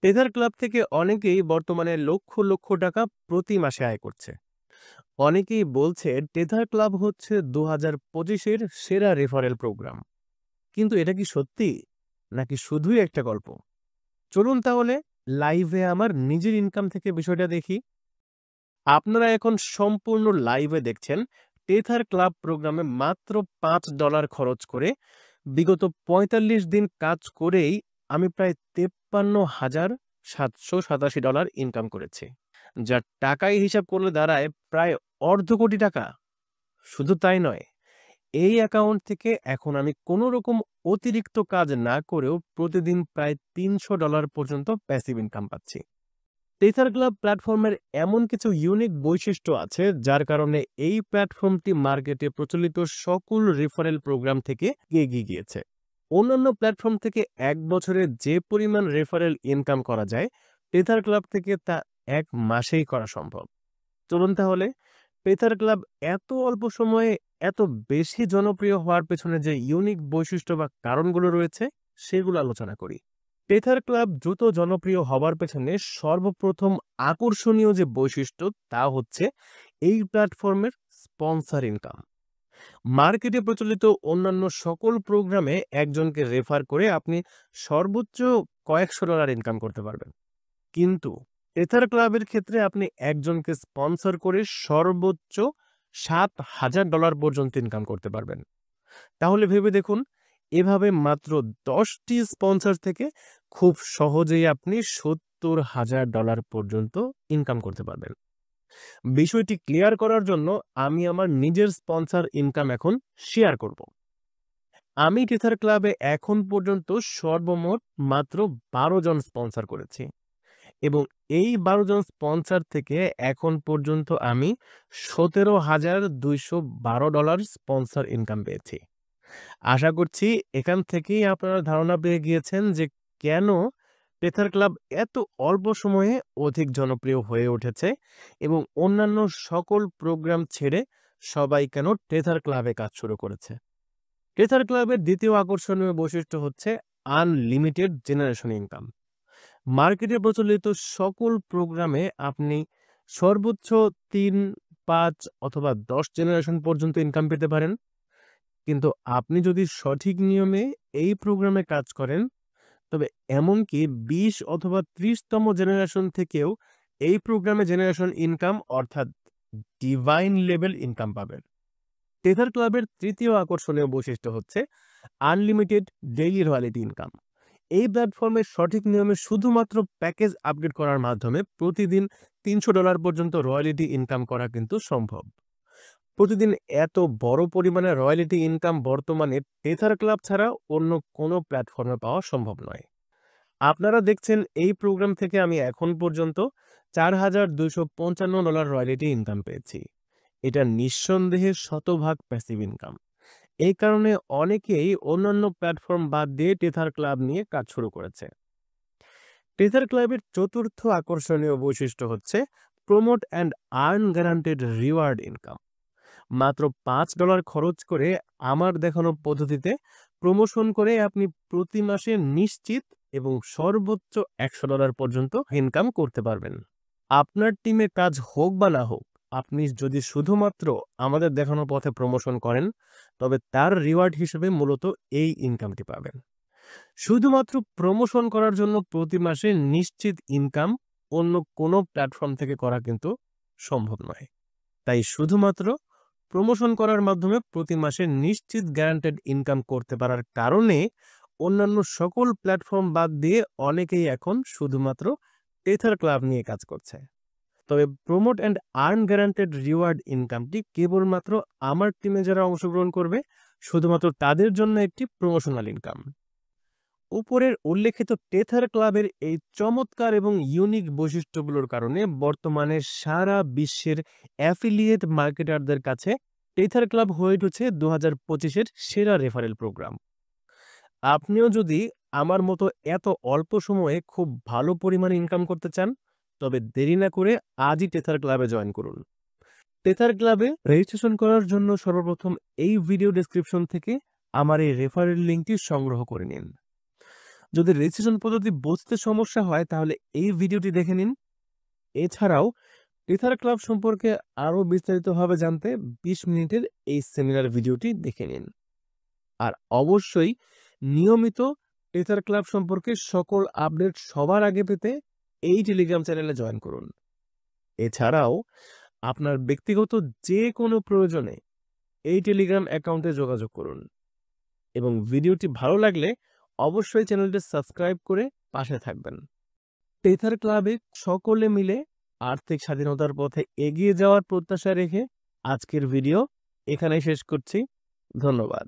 Tether club থেকে অনেকেই বর্তমানে লক্ষ লক্ষ টাকা প্রতি মাসে আয় করছে। অনেকেই বলছে টেথার ক্লাব হচ্ছে 2025-এর সেরা রেফারেল প্রোগ্রাম। কিন্তু এটা কি সত্যি, নাকি শুধুই একটা গল্প? চলুন তাহলে লাইভে আমার নিজের ইনকাম থেকে বিষয়টা দেখি। আপনারা এখন সম্পূর্ণ লাইভে দেখছেন টেথার ক্লাব প্রোগ্রামে মাত্র $5 খরচ করে বিগত ৪৫ দিন কাজ করেই আমি প্রায় $৫৩,৭৮৭ ইনকাম করেছি, যা টাকায় হিসাব করলে দাঁড়ায় প্রায় অর্ধ কোটি টাকা। শুধু তাই নয়, এই অ্যাকাউন্ট থেকে এখন আমি কোনো রকম অতিরিক্ত কাজ না করেও প্রতিদিন প্রায় $৩০০ পর্যন্ত প্যাসিভ ইনকাম পাচ্ছি। টেথার ক্লাব প্ল্যাটফর্মের এমন কিছু ইউনিক বৈশিষ্ট্য আছে যার কারণে এই প্ল্যাটফর্মটি মার্কেটে প্রচলিত সকল রেফারেল প্রোগ্রাম থেকে এগিয়ে গিয়েছে। অন্যান্য প্ল্যাটফর্ম থেকে এক বছরে যে পরিমাণ রেফারেল ইনকাম করা যায়, টেথার ক্লাব থেকে তা এক মাসেই করা সম্ভব। চলুন তাহলে টেথার ক্লাব এত অল্প সময়ে এত বেশি জনপ্রিয় হওয়ার পেছনে যে ইউনিক বৈশিষ্ট্য বা কারণগুলো রয়েছে সেগুলো আলোচনা করি। টেথার ক্লাব দ্রুত জনপ্রিয় হবার পেছনে সর্বপ্রথম আকর্ষণীয় যে বৈশিষ্ট্য তা হচ্ছে এই প্ল্যাটফর্মের স্পন্সর ইনকাম। মার্কেটে প্রচলিত অন্যান্য সকল প্রোগ্রামে একজনকে রেফার করে আপনি সর্বোচ্চ কয়েকশো ডলার ইনকাম করতে পারবেন, কিন্তু টেথার ক্লাবের ক্ষেত্রে আপনি একজনকে স্পন্সর করে সর্বোচ্চ $7,000 পর্যন্ত ইনকাম করতে পারবেন। তাহলে ভেবে দেখুন, এভাবে মাত্র 10টি স্পন্সর থেকে খুব সহজেই আপনি $70,000 পর্যন্ত ইনকাম করতে পারবেন। বিষয়টি ক্লিয়ার করার জন্য আমি আমার নিজের স্পন্সর ইনকাম এখন শেয়ার করব। আমি টেথার ক্লাবে এখন পর্যন্ত সর্বমোট মাত্র 12 জন স্পন্সর করেছি, এবং এই 12 জন স্পন্সর থেকে এখন পর্যন্ত আমি $17,212 স্পন্সর ইনকাম পেয়েছি। আশা করছি এখান থেকেই আপনারা ধারণা পেয়ে গিয়েছেন যে কেন টেথার ক্লাব এত অল্প সময়ে অধিক জনপ্রিয় হয়ে উঠেছে এবং অন্যান্য সকল প্রোগ্রাম ছেড়ে সবাই কেন টেথার ক্লাবে কাজ শুরু করেছে। টেথার ক্লাবের দ্বিতীয় আকর্ষণীয় বৈশিষ্ট্য হচ্ছে আনলিমিটেড জেনারেশন ইনকাম। মার্কেটে প্রচলিত সকল প্রোগ্রামে আপনি সর্বোচ্চ ৩, ৫ অথবা ১০ জেনারেশন পর্যন্ত ইনকাম পেতে পারেন, কিন্তু আপনি যদি সঠিক নিয়মে এই প্রোগ্রামে কাজ করেন তবে এমনকি ২০ অথবা ৩০তম জেনারেশন থেকেও এই প্রোগ্রামে জেনারেশন ইনকাম অর্থাৎ ডিভাইন লেভেল ইনকাম পাবেন। টেথার ক্লাবের তৃতীয় আকর্ষণীয় বৈশিষ্ট্য হচ্ছে আনলিমিটেড ডেইলি রয়্যালিটি ইনকাম। এই প্ল্যাটফর্মে সঠিক নিয়মে শুধুমাত্র প্যাকেজ আপডেট করার মাধ্যমে প্রতিদিন $৩০০ পর্যন্ত রয়্যালিটি ইনকাম করা কিন্তু সম্ভব। প্রতিদিন এত বড় পরিমাণে রয়্যালিটি ইনকাম বর্তমানে টেথার ক্লাব ছাড়া অন্য কোনো প্ল্যাটফর্মে পাওয়া সম্ভব নয়। আপনারা দেখছেন এই প্রোগ্রাম থেকে আমি এখন পর্যন্ত $৪,২৫৫ রয়্যালিটি ইনকাম পেয়েছি। এটা নিঃসন্দেহে শতভাগ প্যাসিভ ইনকাম। এই কারণে অনেকেই অন্যান্য প্ল্যাটফর্ম বাদ দিয়ে টেথার ক্লাব নিয়ে কাজ শুরু করেছে। টেথার ক্লাবের চতুর্থ আকর্ষণীয় বৈশিষ্ট্য হচ্ছে promote and earn guaranteed reward income. মাত্র $5 খরচ করে আমার দেখানো পদ্ধতিতে প্রমোশন করে আপনি প্রতি মাসে নিশ্চিত এবং সর্বোচ্চ $100 পর্যন্ত ইনকাম করতে পারবেন। আপনার টিমে কাজ হোক বা না হোক, আপনি যদি শুধুমাত্র আমাদের দেখানো পথে প্রমোশন করেন তবে তার রিওয়ার্ড হিসেবে মূলত এই ইনকামটি পাবেন। শুধুমাত্র প্রমোশন করার জন্য প্রতি মাসে নিশ্চিত ইনকাম অন্য কোনো প্ল্যাটফর্ম থেকে করা কিন্তু সম্ভব নয়। তাই শুধুমাত্র প্রমোশন করার মাধ্যমে প্রতি মাসে নিশ্চিত গ্যারান্টেড ইনকাম করতে পারার কারণে অন্যান্য সকল প্ল্যাটফর্ম বাদ দিয়ে অনেকেই এখন শুধুমাত্র টেথার ক্লাব নিয়ে কাজ করছে। তবে promote and earn guaranteed reward ইনকামটি কেবলমাত্র আমার টিমে যারা অংশগ্রহণ করবে শুধুমাত্র তাদের জন্য একটি প্রমোশনাল ইনকাম। উপরের উল্লেখিত টেথার ক্লাবের এই চমৎকার এবং ইউনিক বৈশিষ্ট্যগুলোর কারণে বর্তমানে সারা বিশ্বের অ্যাফিলিয়েট মার্কেটারদের কাছে টেথার ক্লাব হয়ে উঠেছে 2025-এর সেরা রেফারেল প্রোগ্রাম। আপনিও যদি আমার মতো এত অল্প সময়ে খুব ভালো পরিমাণে ইনকাম করতে চান তবে দেরি না করে আজই টেথার ক্লাবে জয়েন করুন। টেথার ক্লাবে রেজিস্ট্রেশন করার জন্য সর্বপ্রথম এই ভিডিও ডেসক্রিপশন থেকে আমার এই রেফারেল লিঙ্কটি সংগ্রহ করে নিন। যদি রেজিস্ট্রেশন পদ্ধতি বুঝতে সমস্যা হয় তাহলে এই ভিডিওটি দেখে নিন। এছাড়াও টেথার ক্লাব সম্পর্কে আরো বিস্তারিতভাবে জানতে 20 মিনিটের এই সেমিনার ভিডিওটি দেখে নিন। আর অবশ্যই নিয়মিত টেথার ক্লাব সম্পর্কে সকল আপডেট সবার আগে পেতে এই টেলিগ্রাম চ্যানেলে জয়েন করুন। এছাড়াও আপনার ব্যক্তিগত যে কোনো প্রয়োজনে এই টেলিগ্রাম অ্যাকাউন্টে যোগাযোগ করুন এবং ভিডিওটি ভালো লাগলে অবশ্যই চ্যানেলটি সাবস্ক্রাইব করে পাশে থাকবেন। টেথার ক্লাবে সকলে মিলে আর্থিক স্বাধীনতার পথে এগিয়ে যাওয়ার প্রত্যাশা রেখে আজকের ভিডিও এখানেই শেষ করছি। ধন্যবাদ।